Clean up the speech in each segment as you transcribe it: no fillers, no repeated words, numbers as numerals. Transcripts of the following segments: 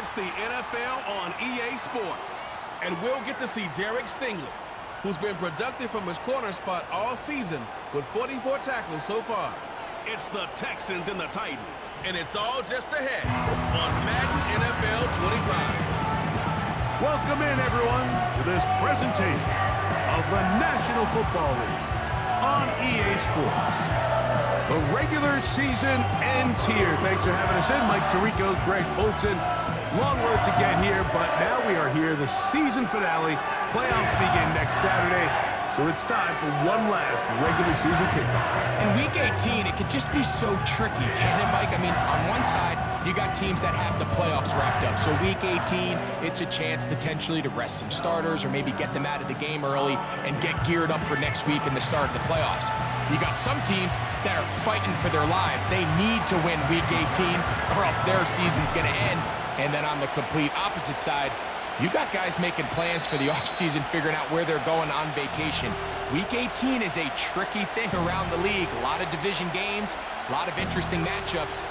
It's the NFL on EA Sports. And we'll get to see Derek Stingley, who's been productive from his corner spot all season with 44 tackles so far. It's the Texans and the Titans, and it's all just ahead on Madden NFL 25. Welcome in, everyone, to this presentation of the National Football League on EA Sports. The regular season ends here. Thanks for having us in. Mike Tirico, Greg Olson. Long road to get here, but now we are here. The season finale. Playoffs begin next Saturday, so it's time for one last regular season kickoff. In Week 18, it could just be so tricky, can't it, Mike? I mean, on one side, you got teams that have the playoffs wrapped up. So Week 18, it's a chance potentially to rest some starters or maybe get them out of the game early and get geared up for next week and the start of the playoffs. You got some teams that are fighting for their lives. They need to win Week 18 or else their season's going to end. And then on the complete opposite side, you got guys making plans for the offseason, figuring out where they're going on vacation. Week 18 is a tricky thing around the league. A lot of division games, a lot of interesting matchups.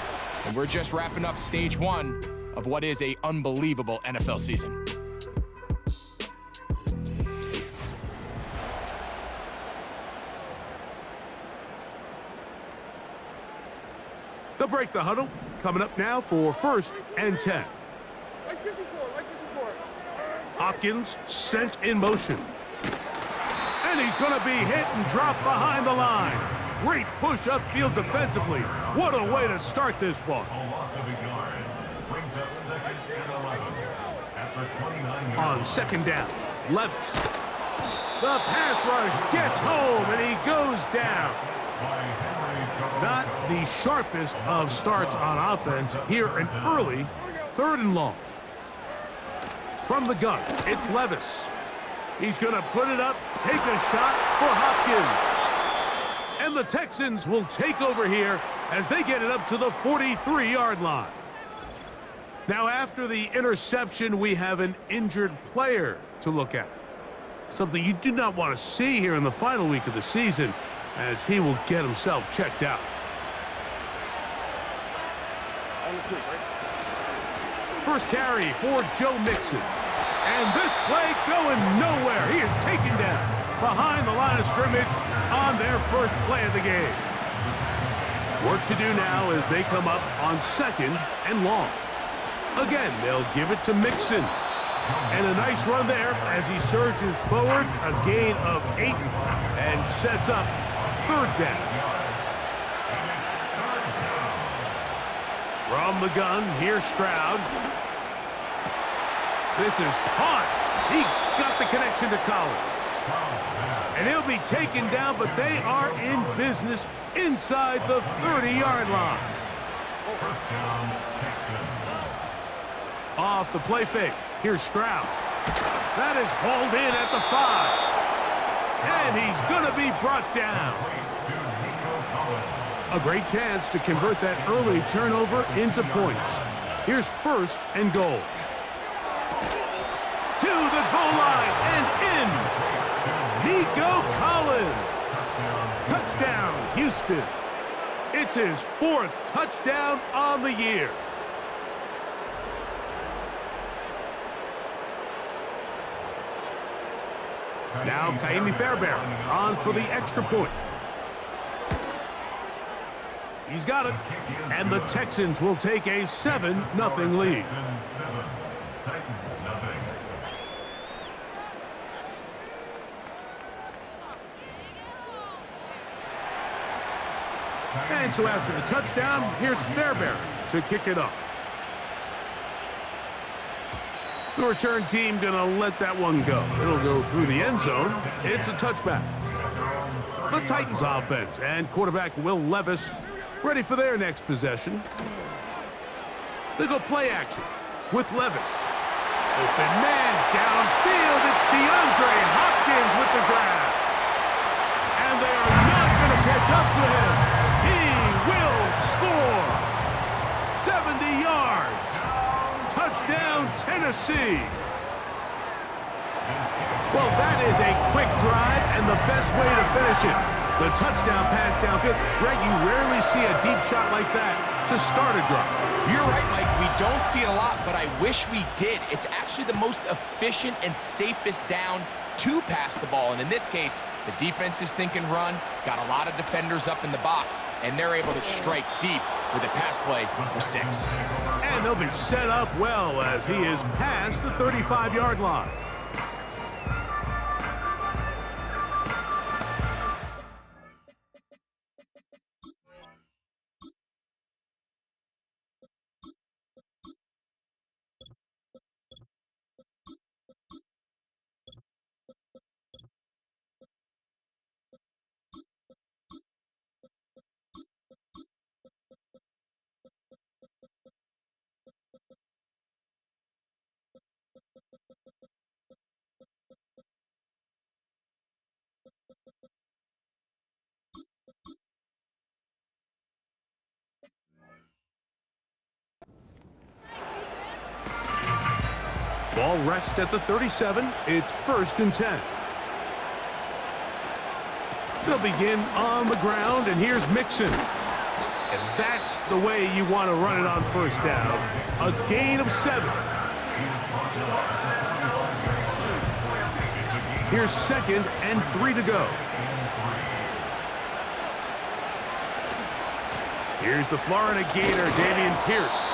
And we're just wrapping up stage one of what is an unbelievable NFL season. They'll break the huddle. Coming up now for 1st and 10. Hopkins sent in motion. And he's going to be hit and dropped behind the line. Great push upfield defensively. What a way to start this one. On 2nd down, Levis. The pass rush gets home and he goes down. Not the sharpest of starts on offense here, an early 3rd and long. From the gun, it's Levis. He's going to put it up, take a shot for Hopkins. And the Texans will take over here as they get it up to the 43-yard line. Now, after the interception, we have an injured player to look at. Something you do not want to see here in the final week of the season, as he will get himself checked out. First carry for Joe Mixon. And this play going nowhere. He is taken down behind the line of scrimmage on their first play of the game. Work to do now as they come up on 2nd and long. Again, they'll give it to Mixon. And a nice run there as he surges forward, a gain of 8, and sets up 3rd down. From the gun, here's Stroud. This is caught. He got the connection to Collins. And he'll be taken down, but they are in business inside the 30-yard line. Off the play fake. Here's Stroud. That is hauled in at the 5. And he's going to be brought down. A great chance to convert that early turnover into points. Here's 1st and goal. To the goal line and in. Nico Collins. Touchdown, Houston. It's his 4th touchdown on the year. Now Kaimi Fairbairn on for the extra point. He's got it. And the Texans will take a 7-0 lead. And so after the touchdown, here's Fairbairn to kick it off. The return team going to let that one go. It'll go through the end zone. It's a touchback. The Titans offense and quarterback Will Levis ready for their next possession. They go play action with Levis. Open man downfield. It's DeAndre Hopkins with the grab. And they are not going to catch up to him. He will score. 70 yards. Touchdown, Tennessee. Well, that is a quick drive and the best way to finish it. The touchdown pass downfield. Greg, you rarely see a deep shot like that to start a drive. You're right, Mike. We don't see it a lot, but I wish we did. It's actually the most efficient and safest down to pass the ball. And in this case, the defense is thinking run, got a lot of defenders up in the box, and they're able to strike deep with a pass play for 6. And they'll be set up well as he is past the 35-yard line. Ball rests at the 37. It's 1st and 10. They'll begin on the ground, and here's Mixon. And that's the way you want to run it on 1st down. A gain of 7. Here's 2nd and 3 to go. Here's the Florida Gator, Dameon Pierce.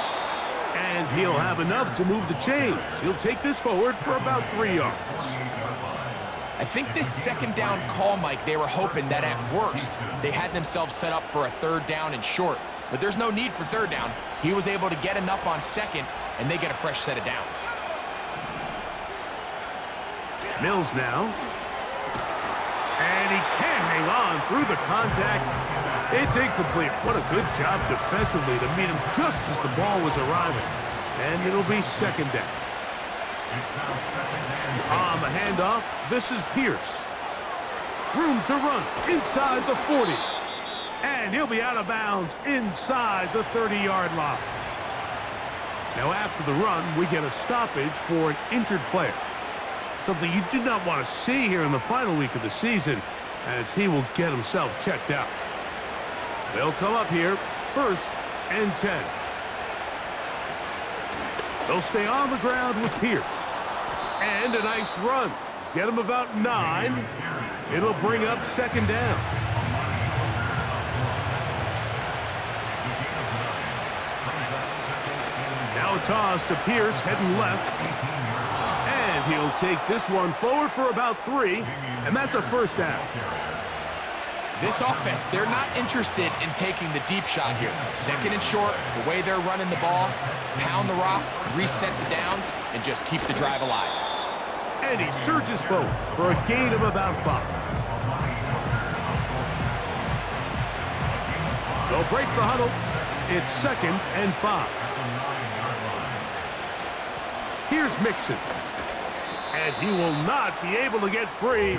And he'll have enough to move the chains. He'll take this forward for about 3 yards. I think this 2nd down call, Mike, they were hoping that at worst they had themselves set up for a 3rd down and short. But there's no need for 3rd down. He was able to get enough on 2nd, and they get a fresh set of downs. Mills now. And he can't hang on through the contact. It's incomplete. What a good job defensively to meet him just as the ball was arriving. And it'll be 2nd down. On the handoff, this is Pierce. Room to run inside the 40. And he'll be out of bounds inside the 30-yard line. Now after the run, we get a stoppage for an injured player. Something you do not want to see here in the final week of the season, as he will get himself checked out. They'll come up here, 1st and 10. They'll stay on the ground with Pierce. And a nice run. Get him about 9. It'll bring up 2nd down. Now a toss to Pierce, heading left. And he'll take this one forward for about 3. And that's a 1st down. This offense, they're not interested in taking the deep shot here. 2nd and short, the way they're running the ball, pound the rock, reset the downs, and just keep the drive alive. And he surges forward for a gain of about 5. They'll break the huddle. It's 2nd and 5. Here's Mixon. And he will not be able to get free,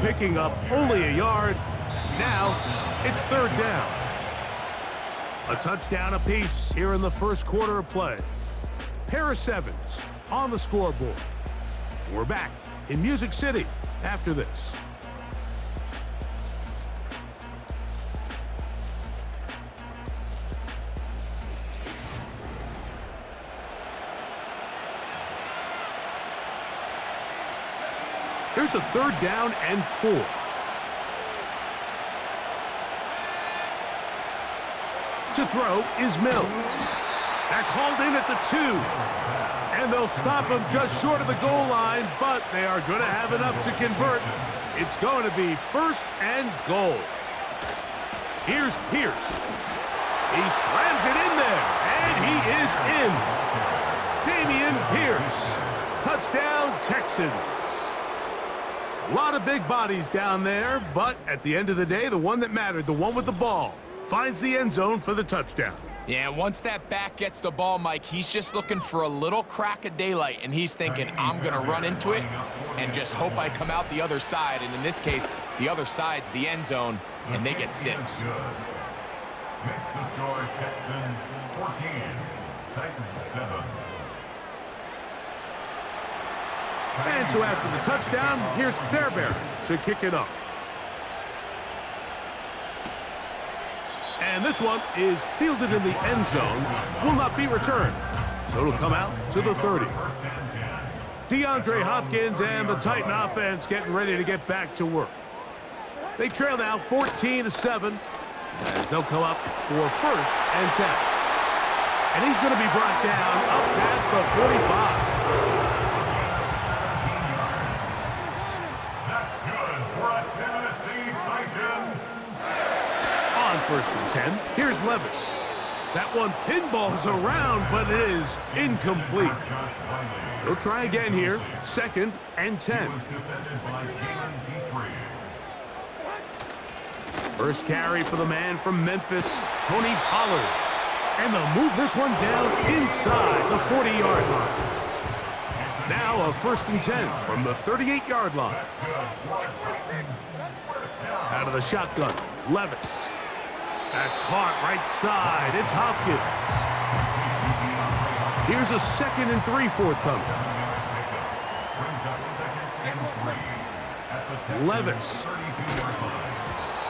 picking up only a yard. Now, it's 3rd down. A touchdown apiece here in the 1st quarter of play. Pair of 7s on the scoreboard. We're back in Music City after this. Here's a 3rd down and 4. To throw is Mills. That's hauled in at the 2. And they'll stop him just short of the goal line, but they are going to have enough to convert. It's going to be 1st and goal. Here's Pierce. He slams it in there, and he is in. Dameon Pierce. Touchdown, Texans. A lot of big bodies down there, but at the end of the day, the one that mattered, the one with the ball, finds the end zone for the touchdown. Yeah, once that back gets the ball, Mike, he's just looking for a little crack of daylight, and he's thinking, I'm going to run into it and just hope I come out the other side. And in this case, the other side's the end zone, and they get 6. Next to score, Texans 14, Titans 7. And so after the touchdown, here's Fairbairn to kick it off. And this one is fielded in the end zone, will not be returned. So it'll come out to the 30. DeAndre Hopkins and the Titan offense getting ready to get back to work. They trail now 14-7 as they'll come up for 1st and 10. And he's going to be brought down up past the 45. That's good for a Tennessee Titan. On 1st and 10, here's Levis. That one pinballs around, but it is incomplete. He'll try again here, 2nd and 10. First carry for the man from Memphis, Tony Pollard. And they'll move this one down inside the 40-yard line. Now a 1st and 10 from the 38-yard line. Out of the shotgun, Levis. That's caught right side. It's Hopkins. Here's a 2nd and 3 forthcoming. Levis.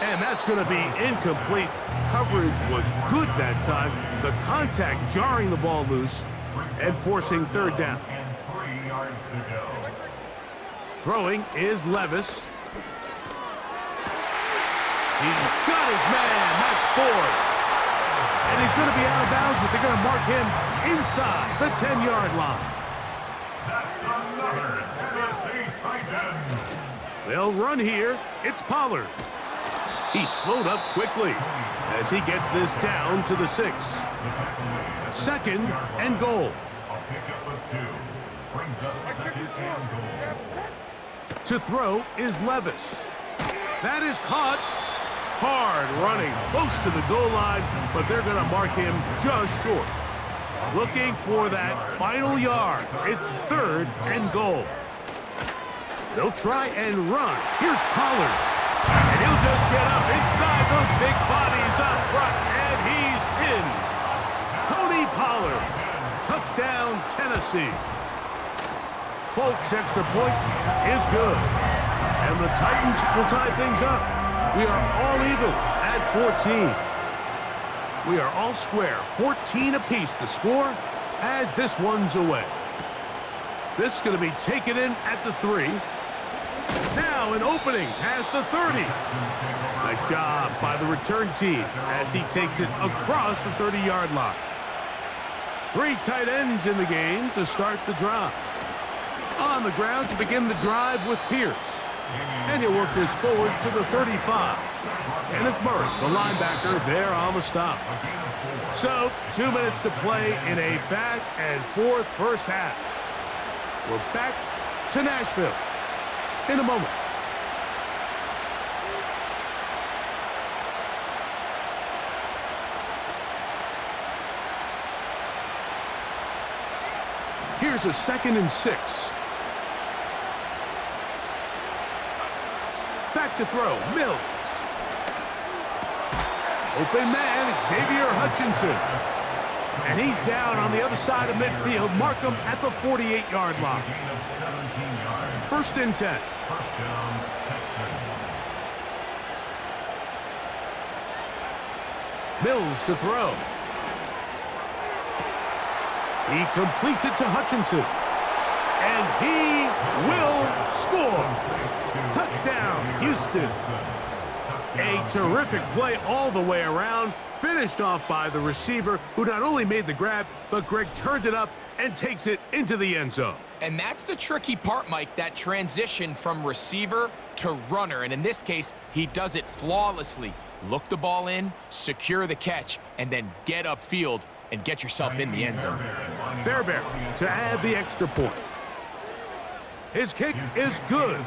And that's going to be incomplete. Coverage was good that time. The contact jarring the ball loose and forcing 3rd down. Throwing is Levis. He's got his man. That's Ford. And he's going to be out of bounds, but they're going to mark him inside the 10-yard line. That's another Tennessee Titan. They'll run here. It's Pollard. He slowed up quickly as he gets this down to the 6. 2nd and goal. A pickup of 2. Brings up 2nd and goal. To throw is Levis. That is caught. Hard running close to the goal line, but they're going to mark him just short. Looking for that final yard. It's 3rd and goal. They'll try and run. Here's Pollard. And he'll just get up inside those big bodies up front, and he's in. Tony Pollard. Touchdown, Tennessee. Folks' extra point is good. And the Titans will tie things up. We are all even at 14. We are all square, 14 apiece the score as this one's away. This is going to be taken in at the 3. Now an opening past the 30. Nice job by the return team as he takes it across the 30-yard line. 3 tight ends in the game to start the drive. On the ground to begin the drive with Pierce. And he'll work this forward to the 35. Kenneth Murray, the linebacker, there on the stop. So, 2 minutes to play in a back-and-forth first half. We're back to Nashville in a moment. Here's a 2nd and 6. Back to throw, Mills. Open man, Xavier Hutchinson. And he's down on the other side of midfield. Mark him at the 48-yard line. 1st and 10. Mills to throw. He completes it to Hutchinson. And he will score. Touchdown, Houston. A terrific play all the way around. Finished off by the receiver, who not only made the grab, but Greg turned it up and takes it into the end zone. And that's the tricky part, Mike, that transition from receiver to runner. And in this case, he does it flawlessly. Look the ball in, secure the catch, and then get upfield and get yourself in the end zone. Fairbairn to add the extra point. His kick is good.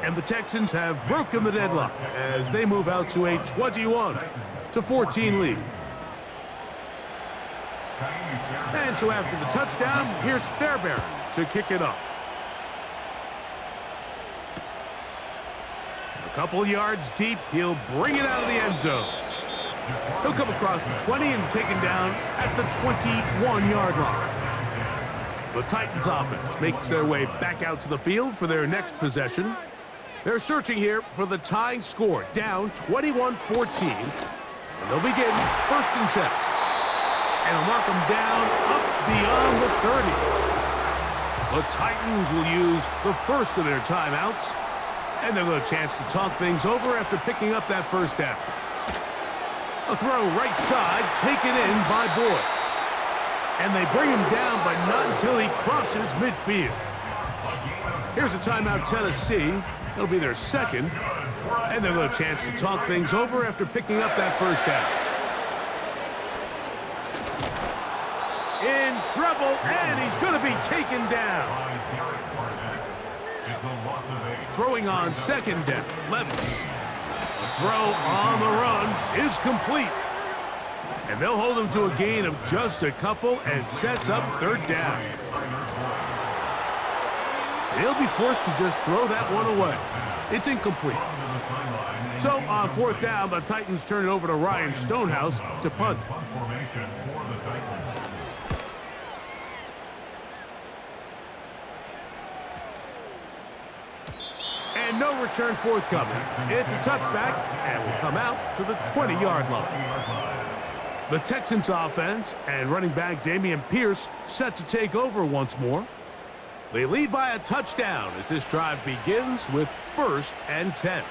And the Texans have broken the deadlock as they move out to a 21-14 lead. And so after the touchdown, here's Fairbairn to kick it off. A couple yards deep, he'll bring it out of the end zone. He'll come across the 20 and taken down at the 21-yard line. The Titans offense makes their way back out to the field for their next possession. They're searching here for the tying score, down 21-14. And they'll begin 1st and 10. And they'll mark them down up beyond the 30. The Titans will use the first of their timeouts. And they'll get a chance to talk things over after picking up that first down. A throw right side, taken in by Boyd. And they bring him down, but not until he crosses midfield. Here's a timeout, Tennessee. It'll be their second. And they'll get a chance to talk things over after picking up that first down. In trouble, and he's going to be taken down. Throwing on 2nd down, Levis. The throw on the run is complete. And they'll hold him to a gain of just a couple and sets up 3rd down. He'll be forced to just throw that one away. It's incomplete. So on 4th down, the Titans turn it over to Ryan Stonehouse to punt. And no return forthcoming. It's a touchback and will come out to the 20-yard line. The Texans offense and running back Dameon Pierce set to take over once more. They lead by a touchdown as this drive begins with 1st and 10.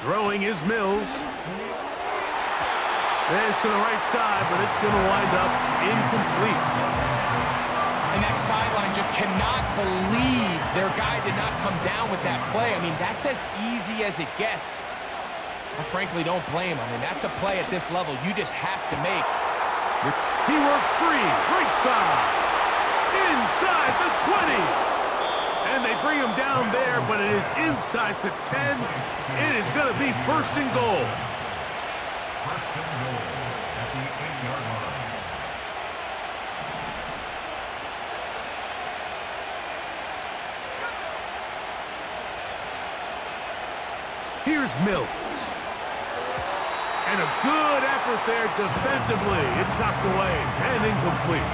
Throwing is Mills. This to the right side, but it's going to wind up incomplete. And that sideline just cannot believe their guy did not come down with that play. I mean, that's as easy as it gets. I frankly don't blame him. I mean, that's a play at this level you just have to make. He works free, right side, inside the 20. And they bring him down there, but it is inside the 10. It is going to be 1st and goal. First and goal at the 8-yard line. Here's Mills. And a good effort there defensively. It's knocked away and incomplete.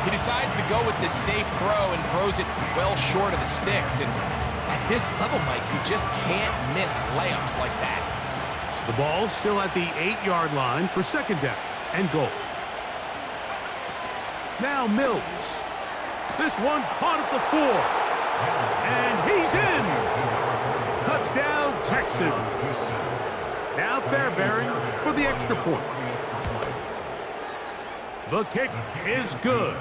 He decides to go with this safe throw and throws it well short of the sticks. And at this level, Mike, you just can't miss layups like that. The ball still at the 8-yard line for 2nd down and goal. Now Mills. This one caught at the 4. And he's in. Touchdown, Texans. Now Fairbairn for the extra point. The kick is good.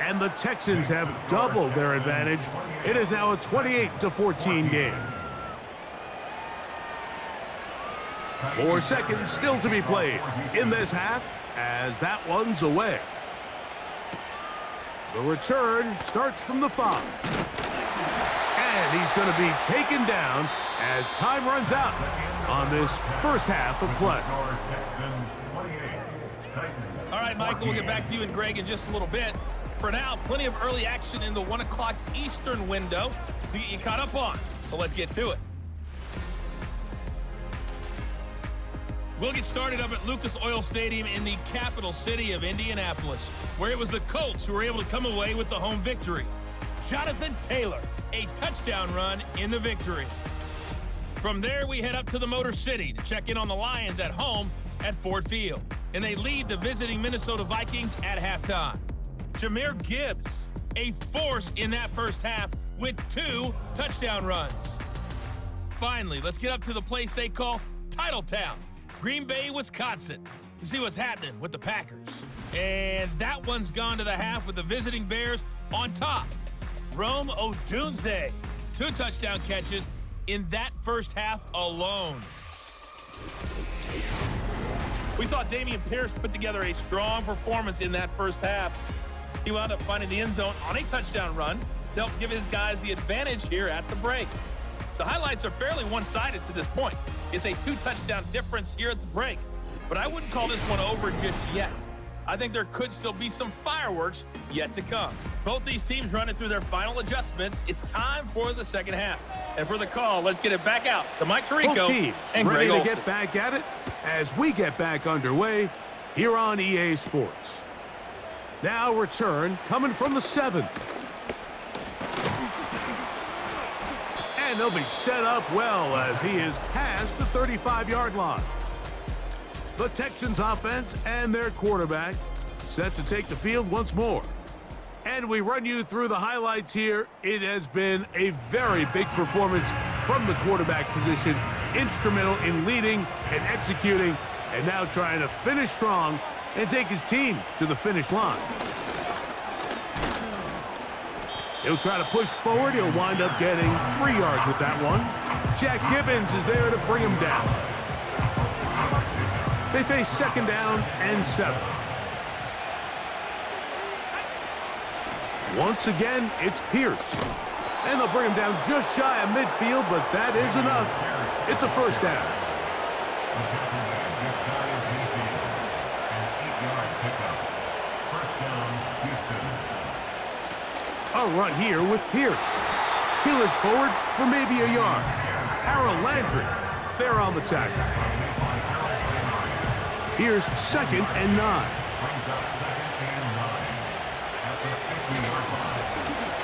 And the Texans have doubled their advantage. It is now a 28-14 game. 4 seconds still to be played in this half as that one's away. The return starts from the 5. And he's going to be taken down as time runs out on this first half of play. All right, Michael, we'll get back to you and Greg in just a little bit. For now, plenty of early action in the 1 o'clock Eastern window to get you caught up on. So let's get to it. We'll get started up at Lucas Oil Stadium in the capital city of Indianapolis, where it was the Colts who were able to come away with the home victory. Jonathan Taylor, a touchdown run in the victory. From there, we head up to the Motor City to check in on the Lions at home at Ford Field, and they lead the visiting Minnesota Vikings at halftime. Jahmyr Gibbs, a force in that first half with 2 touchdown runs. Finally, let's get up to the place they call Titletown, Green Bay, Wisconsin, to see what's happening with the Packers. And that one's gone to the half with the visiting Bears on top. Rome Odunze, 2 touchdown catches in that first half alone. We saw Dameon Pierce put together a strong performance in that first half. He wound up finding the end zone on a touchdown run to help give his guys the advantage here at the break. The highlights are fairly one-sided to this point. It's a 2-touchdown difference here at the break, but I wouldn't call this one over just yet. I think there could still be some fireworks yet to come. Both these teams running through their final adjustments. It's time for the second half. And for the call, let's get it back out to Mike Tirico Both teams and ready Greg to Olsen. get back at it as we get back underway here on EA Sports. Now return coming from the 7. And they'll be set up well as he is past the 35-yard line. The Texans offense and their quarterback set to take the field once more. And we run you through the highlights here. It has been a very big performance from the quarterback position, instrumental in leading and executing, and now trying to finish strong and take his team to the finish line. He'll try to push forward. He'll wind up getting 3 yards with that one. Jack Gibbons is there to bring him down. They face 2nd down and 7. Once again, it's Pierce. And they'll bring him down just shy of midfield, but that is enough. It's a 1st down. A run here with Pierce. He looks forward for maybe a yard. Harold Landry there on the tackle. Here's 2nd and 9.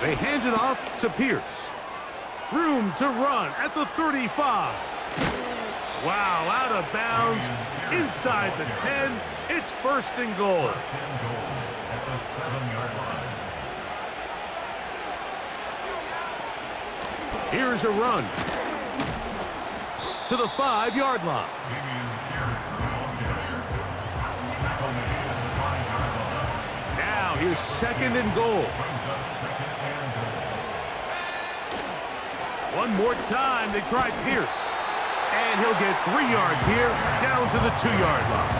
They hand it off to Pierce. Room to run at the 35. Wow, out of bounds. Inside the 10. It's 1st and goal. Here's a run to the 5-yard line. Now here's 2nd and goal. One more time, they try Pierce. And he'll get 3 yards here, down to the 2-yard line.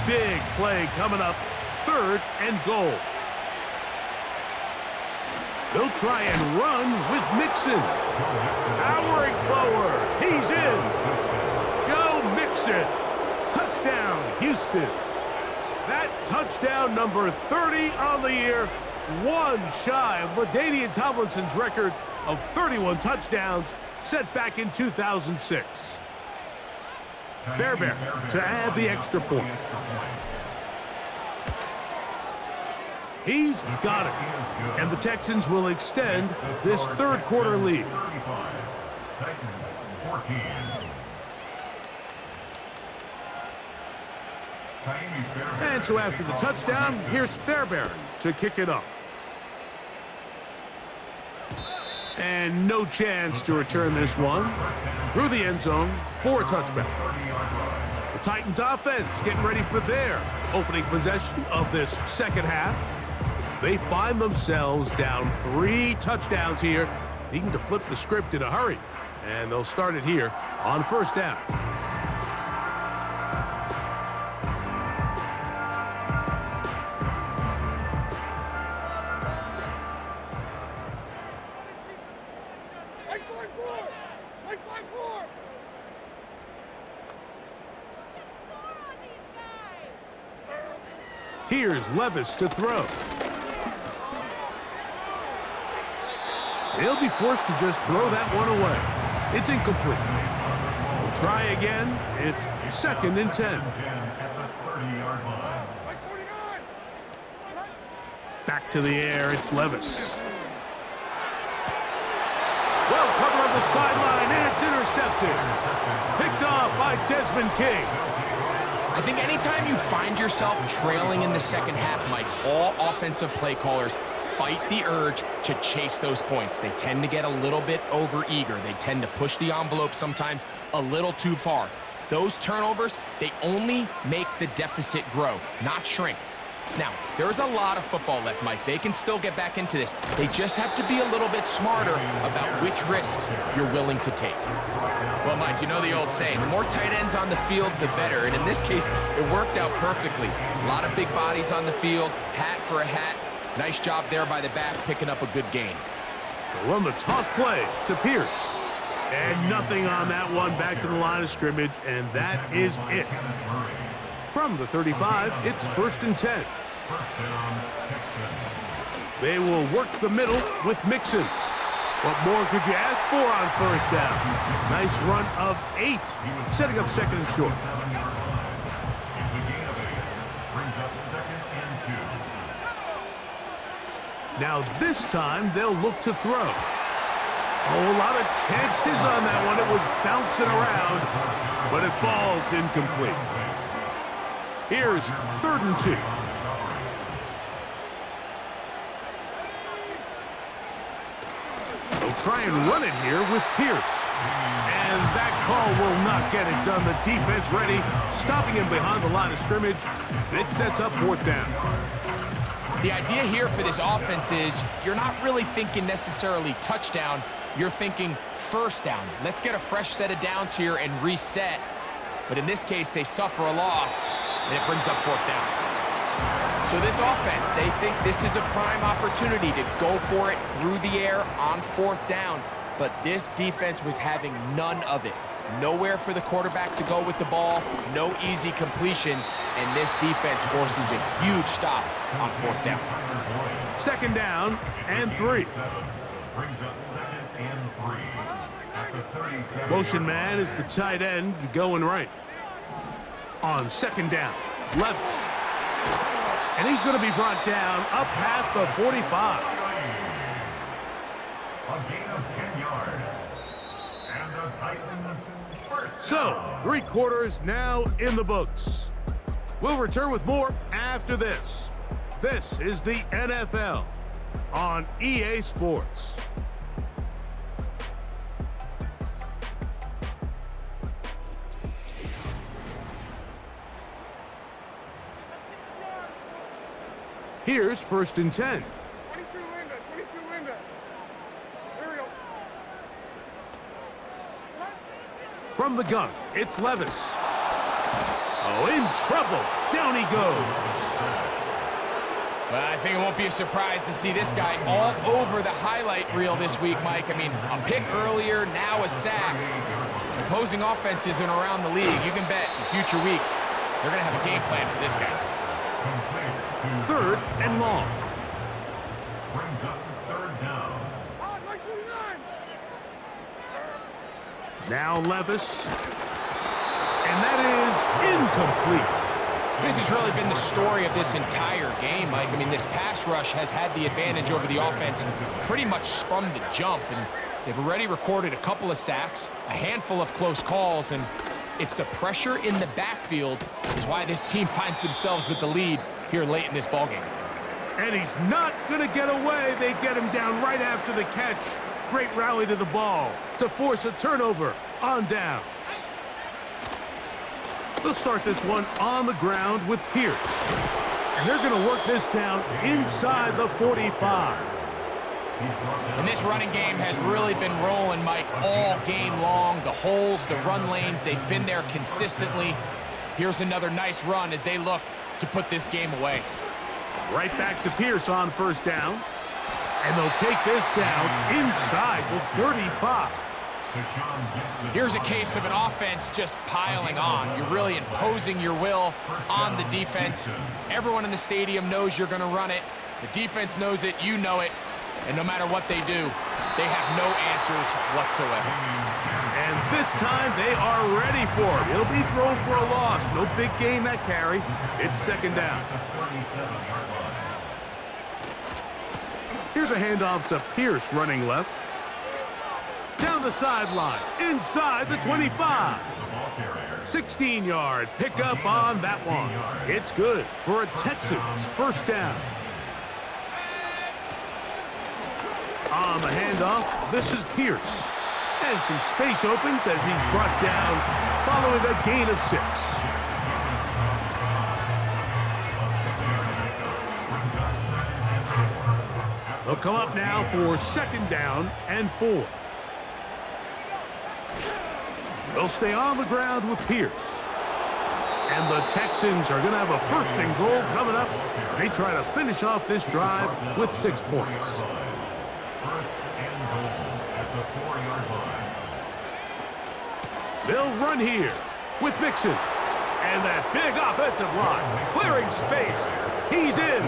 Big play coming up, 3rd and goal. They'll try and run with Mixon. Powering forward. He's in. Joe Mixon. Touchdown, Houston. That touchdown number 30 on the year. One shy of LaDainian Tomlinson's record of 31 touchdowns set back in 2006. Fairbairn to add the extra point. He's got it. And the Texans will extend this 3rd quarter lead. And so after the touchdown, here's Fairbairn to kick it up. And no chance to return this one. Through the end zone for a touchback. The Titans offense getting ready for their opening possession of this 2nd half. They find themselves down 3 touchdowns here, needing to flip the script in a hurry. And they'll start it here on 1st down. Here's Levis to throw. He'll be forced to just throw that one away. It's incomplete. We'll try again. It's 2nd and 10. Back to the air. It's Levis. Well covered on the sideline, and it's intercepted. Picked off by Desmond King. I think anytime you find yourself trailing in the 2nd half, Mike, all offensive play callers fight the urge to chase those points. They tend to get a little bit overeager. They tend to push the envelope sometimes a little too far. Those turnovers, they only make the deficit grow, not shrink. Now, there's a lot of football left, Mike. They can still get back into this. They just have to be a little bit smarter about which risks you're willing to take. Well, Mike, you know the old saying, the more tight ends on the field, the better. And in this case, it worked out perfectly. A lot of big bodies on the field, hat for a hat. Nice job there by the back, picking up a good gain. They'll run the toss play to Pierce. And nothing on that one, back to the line of scrimmage, and that is it. From the 35, it's 1st and 10. They will work the middle with Mixon. What more could you ask for on first down? Nice run of 8, setting up second and short. It's a gain of 8. Brings up 2nd and 2. Now this time they'll look to throw. Oh, a lot of chances on that one. It was bouncing around, but it falls incomplete. Here's 3rd and 2. They'll try and run it here with Pierce. And that call will not get it done. The defense ready, stopping him behind the line of scrimmage. And it sets up 4th down. The idea here for this offense is you're not really thinking necessarily touchdown. You're thinking first down. Let's get a fresh set of downs here and reset. But in this case, they suffer a loss, and it brings up 4th down. So this offense, they think this is a prime opportunity to go for it through the air on 4th down. But this defense was having none of it. Nowhere for the quarterback to go with the ball, no easy completions, and this defense forces a huge stop on 4th down. 2nd down and 3. Brings up 2nd and 3. At the 37. Motion man is the tight end going right. On 2nd down, Levis. And he's going to be brought down up past the 45. A gain of 10 yards. And the Titans first. So, 3 quarters now in the books. We'll return with more after this. This is the NFL on EA Sports. Here's 1st and 10. 22 Linda. There we go. From the gun, it's Levis. Oh, in trouble. Down he goes. Well, I think it won't be a surprise to see this guy all over the highlight reel this week, Mike. I mean, a pick earlier, now a sack. Opposing offenses and around the league, you can bet in future weeks they're going to have a game plan for this guy. 3rd and long. Brings up 3rd down. Now Levis. And that is incomplete. This has really been the story of this entire game, Mike. I mean, this pass rush has had the advantage over the offense pretty much from the jump, and they've already recorded a couple of sacks, a handful of close calls, and it's the pressure in the backfield is why this team finds themselves with the lead here late in this ballgame. And he's not going to get away. They get him down right after the catch. Great rally to the ball to force a turnover on down. They'll start this one on the ground with Pierce. And they're going to work this down inside the 45. And this running game has really been rolling, Mike, all game long. The holes, the run lanes, they've been there consistently. Here's another nice run as they look to put this game away. Right back to Pierce on 1st down. And they'll take this down inside the 35. Here's a case of an offense just piling on. You're really imposing your will on the defense. Everyone in the stadium knows you're going to run it. The defense knows it, you know it. And no matter what they do, they have no answers whatsoever. And this time they are ready for it. It'll be thrown for a loss. No big gain that carry. It's 2nd down. Here's a handoff to Pierce running left. Down the sideline, inside the 25. 16-yard pickup on that one. It's good for a Texans 1st down. On the handoff, this is Pierce. And some space opens as he's brought down following a gain of 6. They'll come up now for 2nd down and 4. They'll stay on the ground with Pierce. And the Texans are going to have a 1st and goal coming up. They try to finish off this drive with 6 points. 1st and goal at the 4-yard line. They'll run here with Mixon. And that big offensive line clearing space. He's in.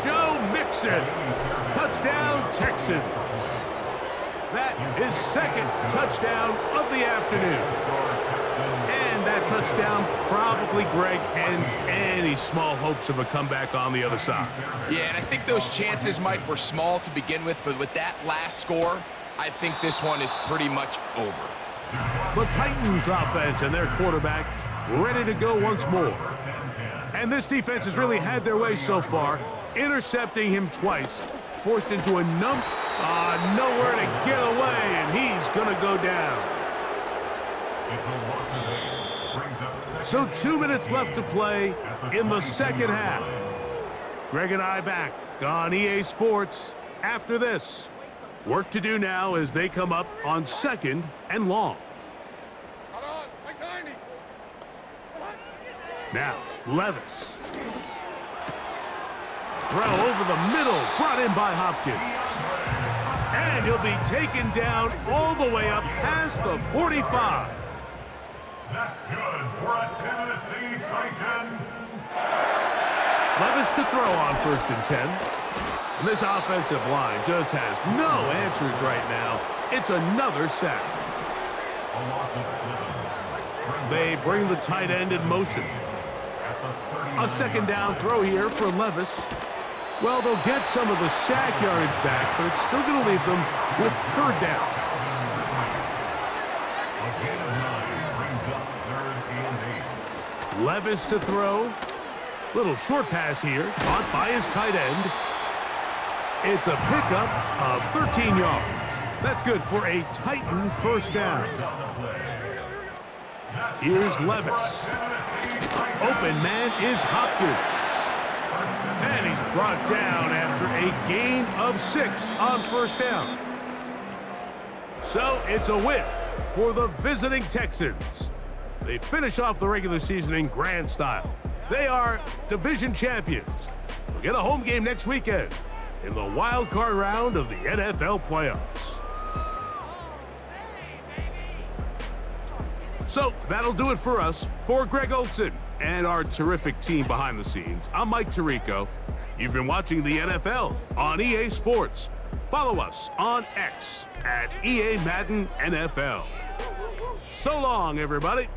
Joe Mixon. Touchdown, Texans. That is second touchdown of the afternoon. And that touchdown probably, Greg, ends any small hopes of a comeback on the other side. Yeah, and I think those chances, Mike, were small to begin with, but with that last score, I think this one is pretty much over. The Titans offense and their quarterback ready to go once more. And this defense has really had their way so far, intercepting him twice, forced into a nowhere to get away, and he's going to go down. So 2 minutes left to play in the second half. Greg and I back on EA Sports after this. Work to do now as they come up on 2nd and long. Now, Levis. Throw over the middle, brought in by Hopkins. And he'll be taken down all the way up past the 45. That's good for a Tennessee Titan. Levis to throw on 1st and 10. And this offensive line just has no answers right now. It's another sack. A loss of 7. They bring the tight end in motion. A 2nd down throw here for Levis. Well, they'll get some of the sack yardage back, but it's still going to leave them with 3rd down. A gain of 9 brings up 3rd and 8. Levis to throw. Little short pass here, caught by his tight end. It's a pickup of 13 yards. That's good for a Titan 1st down. Here's Levis. Open man is Hopkins. And he's brought down after a gain of 6 on 1st down. So it's a win for the visiting Texans. They finish off the regular season in grand style. They are division champions. We'll get a home game next weekend in the wild card round of the NFL playoffs. So that'll do it for us. For Greg Olson and our terrific team behind the scenes, I'm Mike Tirico. You've been watching the NFL on EA Sports. Follow us on X at EA Madden NFL. So long, everybody.